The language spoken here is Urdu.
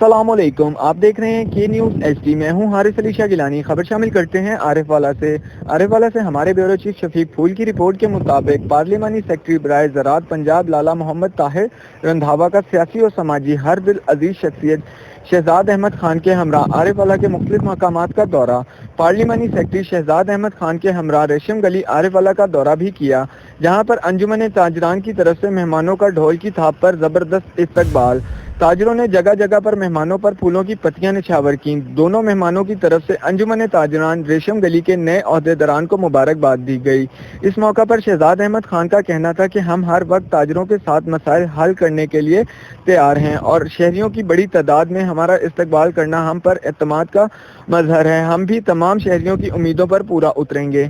السلام علیکم، آپ دیکھ رہے ہیں کے نیوز ایچ ڈی۔ میں ہوں حارث علی شاہ گیلانی۔ خبر شامل کرتے ہیں عارف والا سے ہمارے بیورو چیف شفیق پھول کی رپورٹ کے مطابق پارلیمانی سیکرٹری برائے زراعت پنجاب لالا محمد طاہر رندھاوا کا سیاسی اور سماجی ہر دل عزیز شخصیت شہزاد احمد خان کے ہمراہ عارف والا کے مختلف مقامات کا دورہ۔ پارلیمانی سیکرٹری شہزاد احمد خان کے ہمراہ ریشم گلی عارف والا کا دورہ بھی کیا، جہاں پر انجمن تاجران کی طرف سے مہمانوں کا ڈھول کی تھاپ پر زبردست استقبال۔ تاجروں نے جگہ جگہ پر مہمانوں پر پھولوں کی پتیاں نچھاور کیں۔ دونوں مہمانوں کی طرف سے انجمن تاجران ریشم گلی کے نئے عہدیداران کو مبارکباد دی گئی۔ اس موقع پر شہزاد احمد خان کا کہنا تھا کہ ہم ہر وقت تاجروں کے ساتھ مسائل حل کرنے کے لیے تیار ہیں اور شہریوں کی بڑی تعداد میں ہمارا استقبال کرنا ہم پر اعتماد کا مظہر ہے۔ ہم بھی تمام شہریوں کی امیدوں پر پورا اتریں گے۔